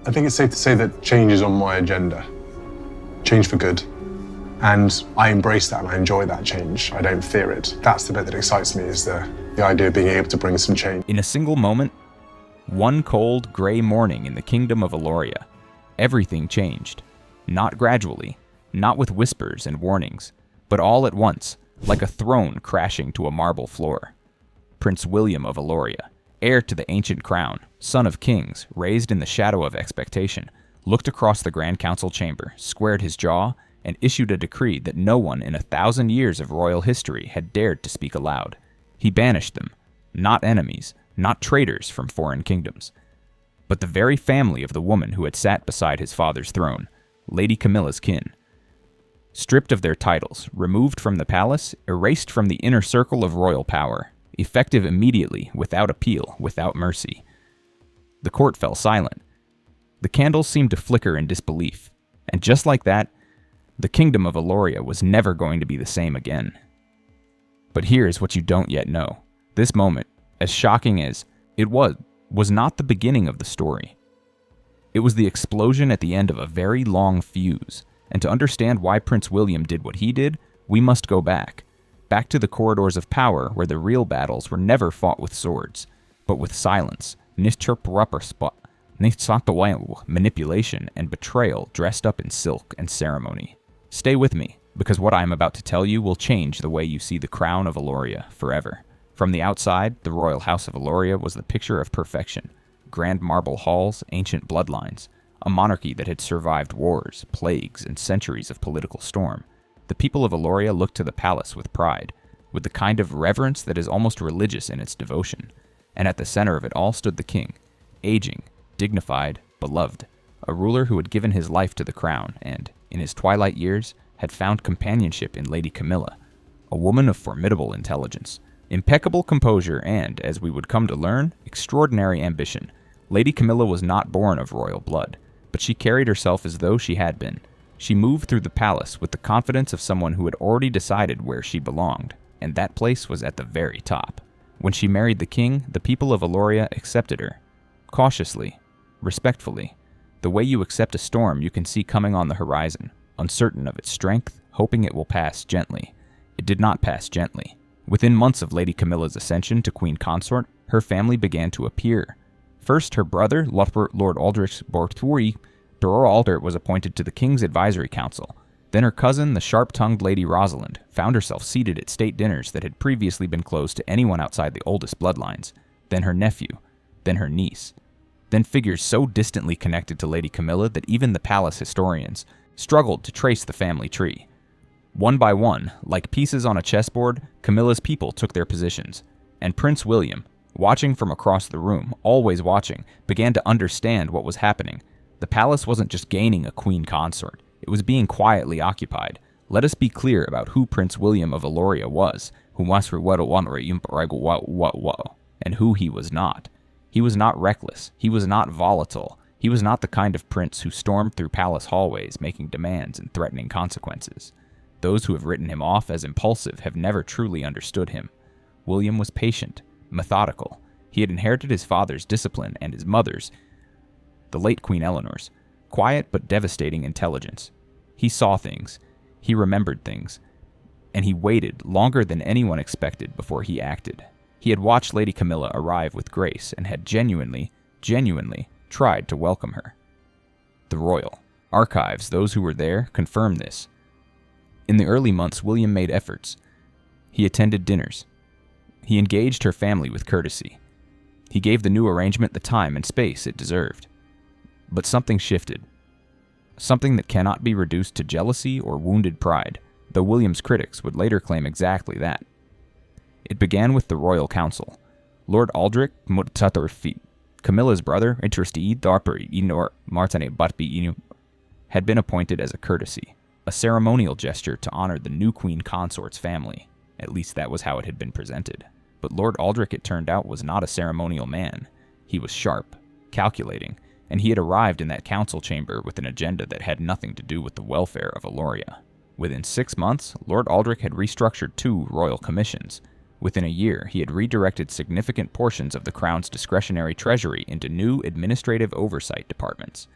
I think it's safe to say that change is on my agenda. Change for good. And I embrace that and I enjoy that change. I don't fear it. That's the bit that excites me, is the idea of being able to bring some change. In a single moment, one cold, gray morning in the Kingdom of Elloria, everything changed. Not gradually, not with whispers and warnings, but all at once, like a throne crashing to a marble floor. Prince William of Elloria, heir to the ancient crown, son of kings, raised in the shadow of expectation, looked across the Grand Council chamber, squared his jaw, and issued a decree that no one in 1,000 years of royal history had dared to speak aloud. He banished them, not enemies, not traitors from foreign kingdoms, but the very family of the woman who had sat beside his father's throne, Lady Camilla's kin. Stripped of their titles, removed from the palace, erased from the inner circle of royal power, effective immediately, without appeal, without mercy. The court fell silent. The candles seemed to flicker in disbelief, and just like that, the Kingdom of Elloria was never going to be the same again. But here's what you don't yet know. This moment, as shocking as it was not the beginning of the story. It was the explosion at the end of a very long fuse, and to understand why Prince William did what he did, we must go back to the corridors of power where the real battles were never fought with swords, but with silence, manipulation, and betrayal dressed up in silk and ceremony. Stay with me, because what I am about to tell you will change the way you see the crown of Elloria forever. From the outside, the royal house of Elloria was the picture of perfection. Grand marble halls, ancient bloodlines, a monarchy that had survived wars, plagues, and centuries of political storm. The people of Elloria looked to the palace with pride, with the kind of reverence that is almost religious in its devotion. And at the center of it all stood the king, aging, dignified, beloved, a ruler who had given his life to the crown and, in his twilight years, had found companionship in Lady Camilla, a woman of formidable intelligence, impeccable composure, and, as we would come to learn, extraordinary ambition. Lady Camilla was not born of royal blood, but she carried herself as though she had been. She moved through the palace with the confidence of someone who had already decided where she belonged, and that place was at the very top. When she married the king, the people of Elloria accepted her. Cautiously, respectfully, the way you accept a storm you can see coming on the horizon, uncertain of its strength, hoping it will pass gently. It did not pass gently. Within months of Lady Camilla's ascension to Queen Consort, her family began to appear. First, her brother, Lord Aldrich Borturi, Aldert, was appointed to the King's Advisory Council. Then her cousin, the sharp-tongued Lady Rosalind, found herself seated at state dinners that had previously been closed to anyone outside the oldest bloodlines. Then her nephew. Then her niece. Then figures so distantly connected to Lady Camilla that even the palace historians struggled to trace the family tree. One by one, like pieces on a chessboard, Camilla's people took their positions, and Prince William, watching from across the room, always watching, began to understand what was happening. The palace wasn't just gaining a queen consort, it was being quietly occupied. Let us be clear about who Prince William of Elloria was, and who he was not. He was not reckless, he was not volatile, he was not the kind of prince who stormed through palace hallways making demands and threatening consequences. Those who have written him off as impulsive have never truly understood him. William was patient, methodical. He had inherited his father's discipline and his mother's, the late Queen Eleanor's, quiet but devastating intelligence. He saw things, he remembered things, and he waited longer than anyone expected before he acted. He had watched Lady Camilla arrive with grace and had genuinely tried to welcome her. The royal archives, those who were there, confirm this. In the early months, William made efforts. He attended dinners. He engaged her family with courtesy. He gave the new arrangement the time and space it deserved. But something shifted. Something that cannot be reduced to jealousy or wounded pride, though William's critics would later claim exactly that. It began with the royal council. Lord Aldrich Camilla's brother, had been appointed as a courtesy, a ceremonial gesture to honor the new queen consort's family. At least that was how it had been presented. But Lord Aldrich, it turned out, was not a ceremonial man. He was sharp, calculating, and he had arrived in that council chamber with an agenda that had nothing to do with the welfare of Elloria. Within 6 months, Lord Aldrich had restructured 2 royal commissions. Within a year, he had redirected significant portions of the crown's discretionary treasury into new administrative oversight departments.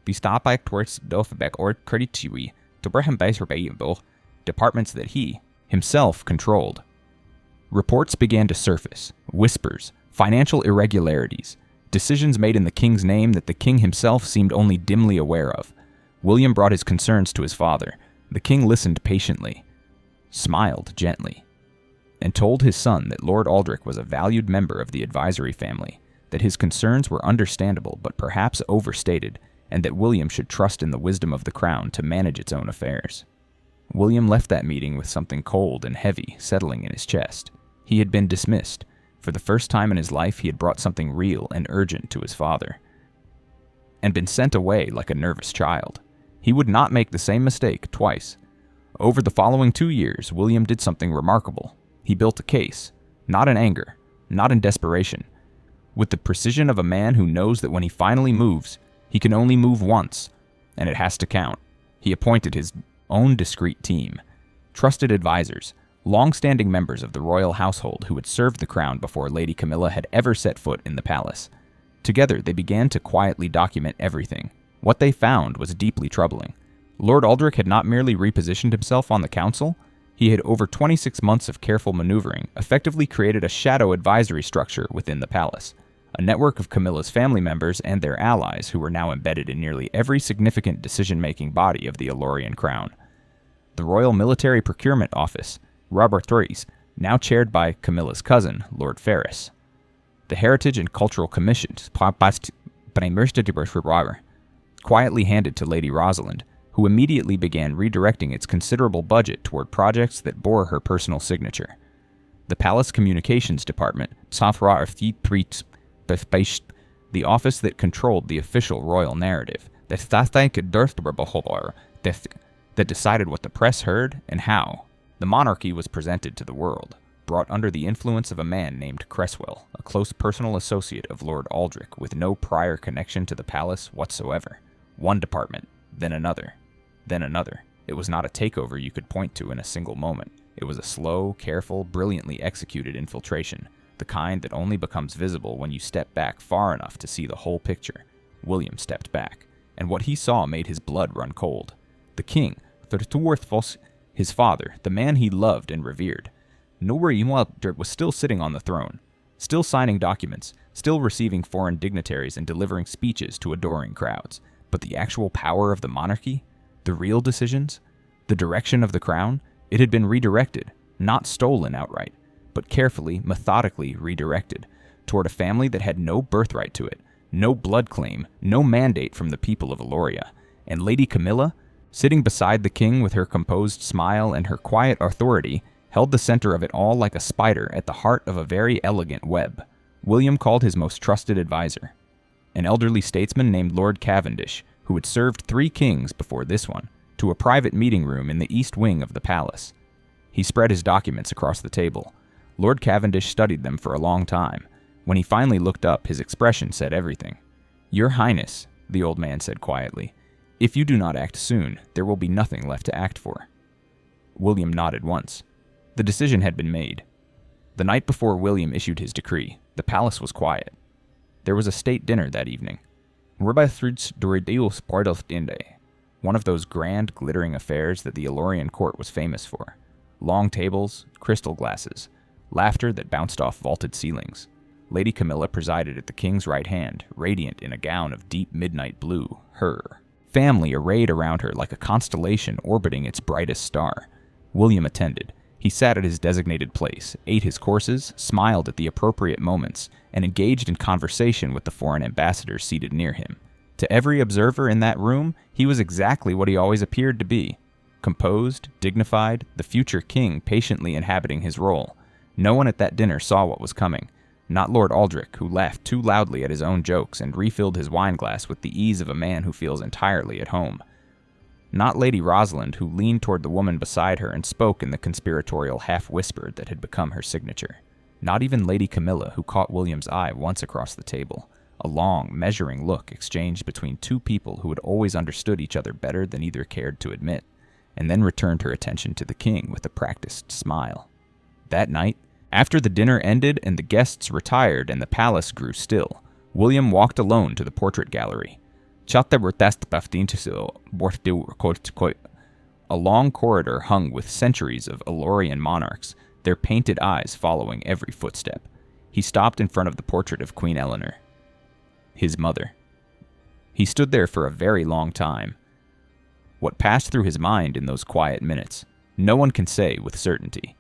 Bistapak towards Dofabek or Kreditiwi to Braham Beiserbayimbo, departments that he, himself, controlled. Reports began to surface, whispers, financial irregularities, decisions made in the king's name that the king himself seemed only dimly aware of. William brought his concerns to his father. The king listened patiently, smiled gently, and told his son that Lord Aldrich was a valued member of the advisory family, that his concerns were understandable but perhaps overstated, and that William should trust in the wisdom of the crown to manage its own affairs. William left that meeting with something cold and heavy settling in his chest. He had been dismissed. For the first time in his life, he had brought something real and urgent to his father, and been sent away like a nervous child. He would not make the same mistake twice. Over the following 2 years, William did something remarkable. He built a case, not in anger, not in desperation, with the precision of a man who knows that when he finally moves, he can only move once, and it has to count. He appointed his own discreet team, trusted advisors, long-standing members of the royal household who had served the crown before Lady Camilla had ever set foot in the palace. Together, they began to quietly document everything. What they found was deeply troubling. Lord Aldrich had not merely repositioned himself on the council, he had over 26 months of careful maneuvering effectively created a shadow advisory structure within the palace, a network of Camilla's family members and their allies who were now embedded in nearly every significant decision-making body of the Ellorian crown. The Royal Military Procurement Office, Robertories, now chaired by Camilla's cousin, Lord Ferris. The Heritage and Cultural Commissions, quietly handed to Lady Rosalind, who immediately began redirecting its considerable budget toward projects that bore her personal signature. The Palace Communications Department, the office that controlled the official royal narrative, that decided what the press heard and how. The monarchy was presented to the world, brought under the influence of a man named Cresswell, a close personal associate of Lord Aldrich with no prior connection to the palace whatsoever. One department, then another, then another. It was not a takeover you could point to in a single moment. It was a slow, careful, brilliantly executed infiltration, the kind that only becomes visible when you step back far enough to see the whole picture. William stepped back, and what he saw made his blood run cold. The king, his father, the man he loved and revered, William was still sitting on the throne, still signing documents, still receiving foreign dignitaries and delivering speeches to adoring crowds. But the actual power of the monarchy, the real decisions, the direction of the crown, it had been redirected, not stolen outright, but carefully, methodically redirected, toward a family that had no birthright to it, no blood claim, no mandate from the people of Elloria. And Lady Camilla, sitting beside the king with her composed smile and her quiet authority, held the center of it all like a spider at the heart of a very elegant web. William called his most trusted advisor, an elderly statesman named Lord Cavendish, who had served 3 kings before this one, to a private meeting room in the east wing of the palace. He spread his documents across the table. Lord Cavendish studied them for a long time. When he finally looked up, his expression said everything. "Your Highness," the old man said quietly, "if you do not act soon, there will be nothing left to act for." William nodded once. The decision had been made. The night before William issued his decree, the palace was quiet. There was a state dinner that evening. One of those grand, glittering affairs that the Ellorian court was famous for. Long tables, crystal glasses, laughter that bounced off vaulted ceilings. Lady Camilla presided at the king's right hand, radiant in a gown of deep midnight blue, her family arrayed around her like a constellation orbiting its brightest star. William attended. He sat at his designated place, ate his courses, smiled at the appropriate moments, and engaged in conversation with the foreign ambassadors seated near him. To every observer in that room, he was exactly what he always appeared to be. Composed, dignified, the future king patiently inhabiting his role. No one at that dinner saw what was coming. Not Lord Aldrich, who laughed too loudly at his own jokes and refilled his wineglass with the ease of a man who feels entirely at home. Not Lady Rosalind, who leaned toward the woman beside her and spoke in the conspiratorial half-whisper that had become her signature. Not even Lady Camilla, who caught William's eye once across the table. A long, measuring look exchanged between 2 people who had always understood each other better than either cared to admit, and then returned her attention to the king with a practiced smile. That night, after the dinner ended and the guests retired and the palace grew still, William walked alone to the portrait gallery. A long corridor hung with centuries of Ellorian monarchs, their painted eyes following every footstep. He stopped in front of the portrait of Queen Eleanor, his mother. He stood there for a very long time. What passed through his mind in those quiet minutes, no one can say with certainty.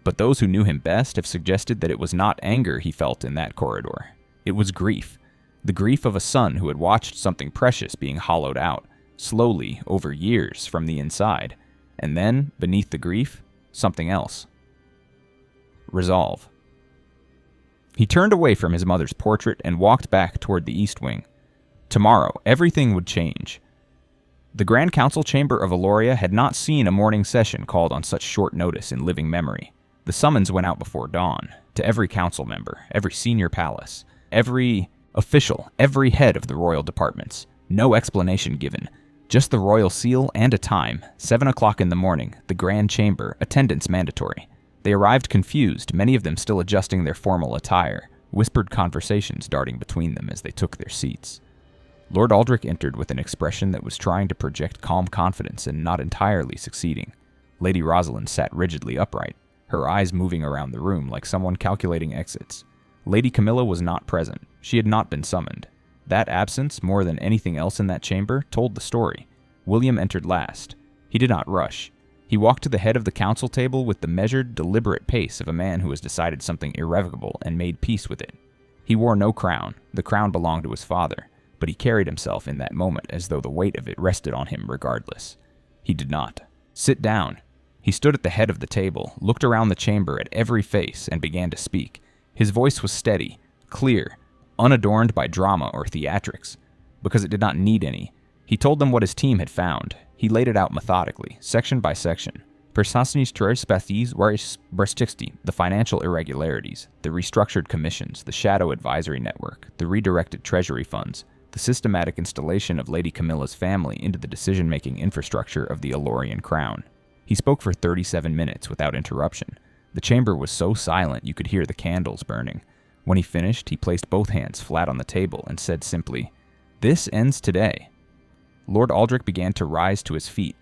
But those who knew him best have suggested that it was not anger he felt in that corridor. It was grief. The grief of a son who had watched something precious being hollowed out, slowly, over years, from the inside. And then, beneath the grief, something else. Resolve. He turned away from his mother's portrait and walked back toward the east wing. Tomorrow, everything would change. The Grand Council Chamber of Elloria had not seen a morning session called on such short notice in living memory. The summons went out before dawn, to every council member, every senior palace, every official, every head of the royal departments. No explanation given, just the royal seal and a time, 7 o'clock in the morning, the Grand Chamber, attendance mandatory. They arrived confused, many of them still adjusting their formal attire, whispered conversations darting between them as they took their seats. Lord Aldrich entered with an expression that was trying to project calm confidence and not entirely succeeding. Lady Rosalind sat rigidly upright, her eyes moving around the room like someone calculating exits. Lady Camilla was not present. She had not been summoned. That absence, more than anything else in that chamber, told the story. William entered last. He did not rush. He walked to the head of the council table with the measured, deliberate pace of a man who has decided something irrevocable and made peace with it. He wore no crown. The crown belonged to his father, but he carried himself in that moment as though the weight of it rested on him regardless. He did not. Sit down. He stood at the head of the table, looked around the chamber at every face, and began to speak. His voice was steady, clear, unadorned by drama or theatrics, because it did not need any. He told them what his team had found. He laid it out methodically, section by section. The financial irregularities, the restructured commissions, the shadow advisory network, the redirected treasury funds, the systematic installation of Lady Camilla's family into the decision-making infrastructure of the Ellorian crown. He spoke for 37 minutes without interruption. The chamber was so silent you could hear the candles burning. When he finished, he placed both hands flat on the table and said simply, "This ends today." Lord Aldrich began to rise to his feet.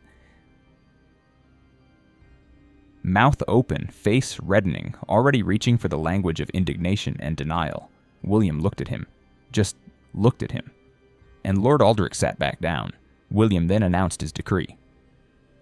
Mouth open, face reddening, already reaching for the language of indignation and denial. William looked at him. Just looked at him. And Lord Aldrich sat back down. William then announced his decree.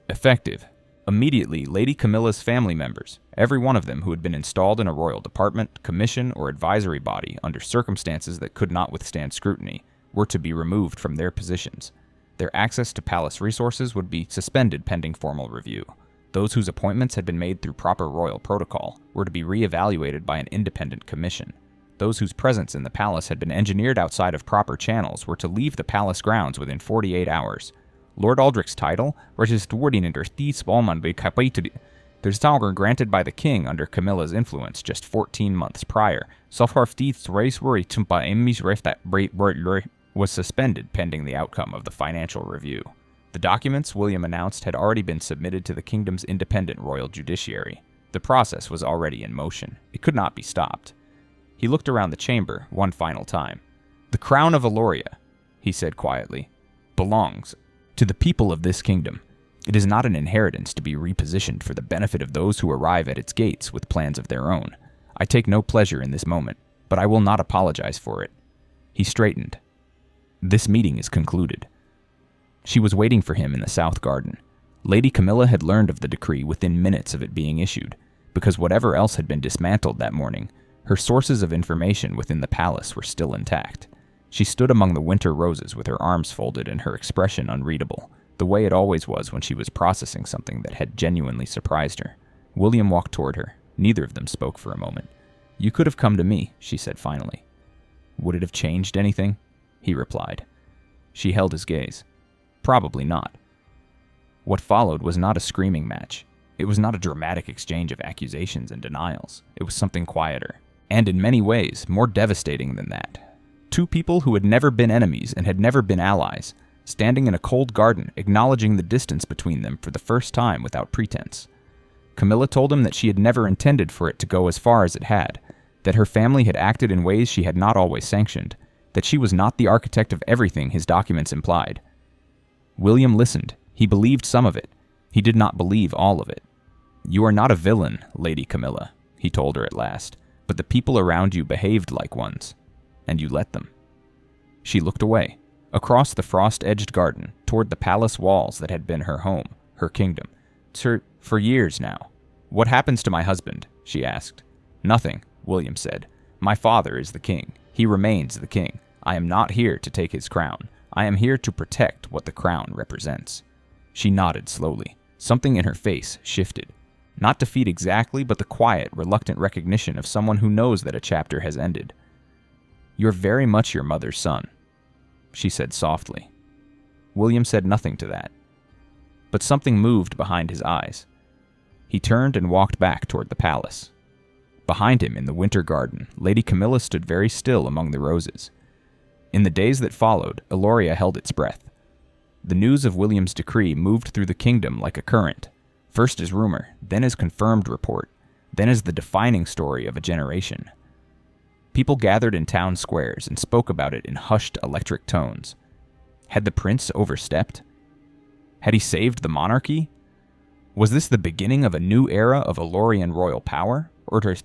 Effective. Immediately, Lady Camilla's family members, every one of them who had been installed in a royal department, commission, or advisory body under circumstances that could not withstand scrutiny, were to be removed from their positions. Their access to palace resources would be suspended pending formal review. Those whose appointments had been made through proper royal protocol were to be re-evaluated by an independent commission. Those whose presence in the palace had been engineered outside of proper channels were to leave the palace grounds within 48 hours. Lord Aldrich's title, there's title granted by the king under Camilla's influence just 14 months prior, was suspended pending the outcome of the financial review. The documents, William announced, had already been submitted to the kingdom's independent royal judiciary. The process was already in motion. It could not be stopped. He looked around the chamber one final time. "The crown of Elloria," he said quietly, "belongs to the people of this kingdom. It is not an inheritance to be repositioned for the benefit of those who arrive at its gates with plans of their own. I take no pleasure in this moment, but I will not apologize for it." He straightened. "This meeting is concluded." She was waiting for him in the south garden. Lady Camilla had learned of the decree within minutes of it being issued, because whatever else had been dismantled that morning, her sources of information within the palace were still intact. She stood among the winter roses with her arms folded and her expression unreadable, the way it always was when she was processing something that had genuinely surprised her. William walked toward her. Neither of them spoke for a moment. "You could have come to me," she said finally. "Would it have changed anything?" he replied. She held his gaze. Probably not. What followed was not a screaming match. It was not a dramatic exchange of accusations and denials. It was something quieter, and in many ways more devastating than that. Two people who had never been enemies and had never been allies, standing in a cold garden, acknowledging the distance between them for the first time without pretense. Camilla told him that she had never intended for it to go as far as it had, that her family had acted in ways she had not always sanctioned. that she was not the architect of everything his documents implied. William listened. He believed some of it. He did not believe all of it. "You are not a villain, Lady Camilla," he told her at last, "but the people around you behaved like ones, and you let them." She looked away, across the frost-edged garden, toward the palace walls that had been her home, her kingdom. "Sir, for years now." "What happens to my husband?" she asked. "Nothing," William said. "My father is the king. He remains the king. I am not here to take his crown. I am here to protect what the crown represents." She nodded slowly. Something in her face shifted. Not defeat exactly, but the quiet, reluctant recognition of someone who knows that a chapter has ended. "You're very much your mother's son," she said softly. William said nothing to that. But something moved behind his eyes. He turned and walked back toward the palace. Behind him, in the winter garden, Lady Camilla stood very still among the roses. In the days that followed, Elloria held its breath. The news of William's decree moved through the kingdom like a current, first as rumor, then as confirmed report, then as the defining story of a generation. People gathered in town squares and spoke about it in hushed electric tones. Had the prince overstepped? Had he saved the monarchy? Was this the beginning of a new era of Ellorian royal power? Or the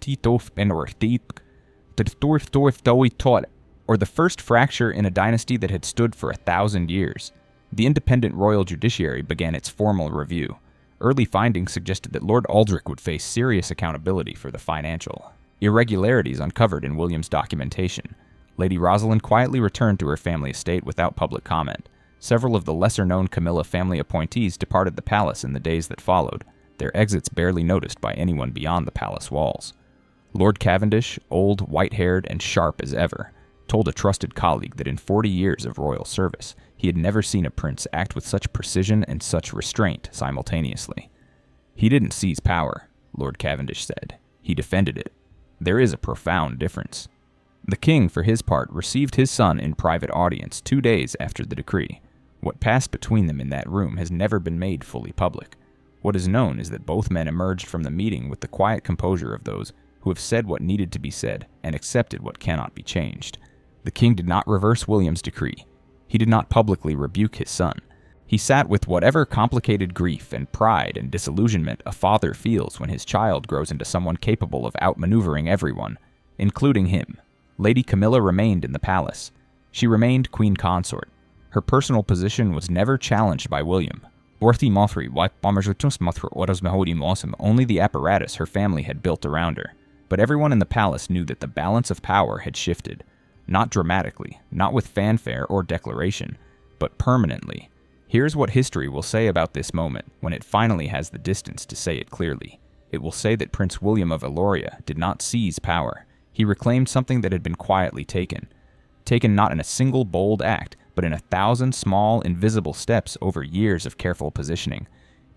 first fracture in a dynasty that had stood for 1,000 years? The independent royal judiciary began its formal review. Early findings suggested that Lord Aldrich would face serious accountability for the financial irregularities uncovered in William's documentation. Lady Rosalind quietly returned to her family estate without public comment. Several of the lesser-known Camilla family appointees departed the palace in the days that followed, their exits barely noticed by anyone beyond the palace walls. Lord Cavendish, old, white-haired, and sharp as ever, told a trusted colleague that in 40 years of royal service, he had never seen a prince act with such precision and such restraint simultaneously. "He didn't seize power," Lord Cavendish said. "He defended it. There is a profound difference." The king, for his part, received his son in private audience 2 days after the decree. What passed between them in that room has never been made fully public. What is known is that both men emerged from the meeting with the quiet composure of those who have said what needed to be said and accepted what cannot be changed. The king did not reverse William's decree. He did not publicly rebuke his son. He sat with whatever complicated grief and pride and disillusionment a father feels when his child grows into someone capable of outmaneuvering everyone, including him. Lady Camilla remained in the palace. She remained queen consort. Her personal position was never challenged by William. Only the apparatus her family had built around her. But everyone in the palace knew that the balance of power had shifted. Not dramatically, not with fanfare or declaration, but permanently. Here's what history will say about this moment when it finally has the distance to say it clearly. It will say that Prince William of Elloria did not seize power. He reclaimed something that had been quietly taken. Taken not in a single bold act, but in 1,000 small, invisible steps over years of careful positioning.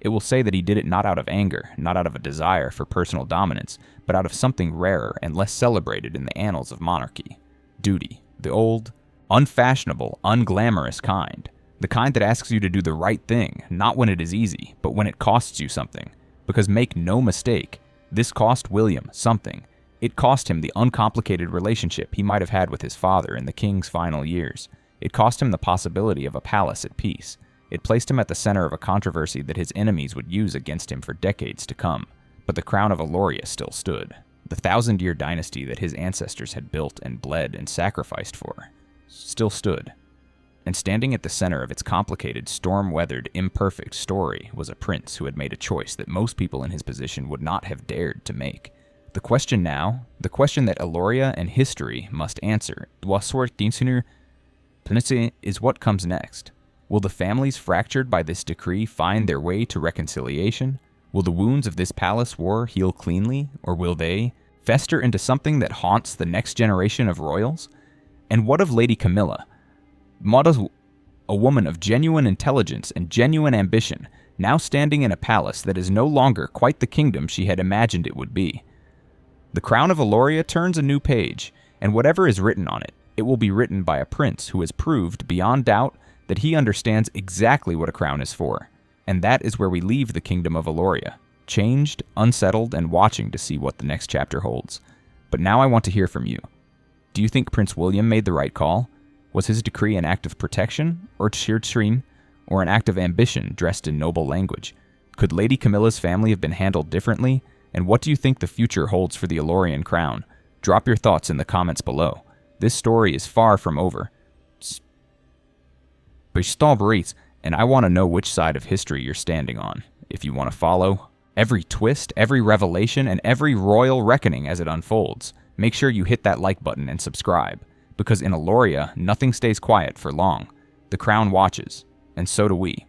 It will say that he did it not out of anger, not out of a desire for personal dominance, but out of something rarer and less celebrated in the annals of monarchy. Duty. The old, unfashionable, unglamorous kind. The kind that asks you to do the right thing, not when it is easy, but when it costs you something. Because make no mistake, this cost William something. It cost him the uncomplicated relationship he might have had with his father in the king's final years. It cost him the possibility of a palace at peace. It placed him at the center of a controversy that his enemies would use against him for decades to come. But the crown of Elloria still stood. The 1,000-year dynasty that his ancestors had built and bled and sacrificed for still stood. And standing at the center of its complicated, storm-weathered, imperfect story was a prince who had made a choice that most people in his position would not have dared to make. The question now, the question that Elloria and history must answer, is what comes next. Will the families fractured by this decree find their way to reconciliation? Will the wounds of this palace war heal cleanly, or will they fester into something that haunts the next generation of royals? And what of Lady Camilla? A woman of genuine intelligence and genuine ambition, now standing in a palace that is no longer quite the kingdom she had imagined it would be. The crown of Elloria turns a new page, and whatever is written on it, it will be written by a prince who has proved, beyond doubt, that he understands exactly what a crown is for. And that is where we leave the Kingdom of Elloria, changed, unsettled, and watching to see what the next chapter holds. But now I want to hear from you. Do you think Prince William made the right call? Was his decree an act of protection, or Tschirtschrim, or an act of ambition dressed in noble language? Could Lady Camilla's family have been handled differently? And what do you think the future holds for the Elorian crown? Drop your thoughts in the comments below. This story is far from over. And I want to know which side of history you're standing on. If you want to follow every twist, every revelation, and every royal reckoning as it unfolds, make sure you hit that like button and subscribe. Because in Elloria, nothing stays quiet for long. The crown watches, and so do we.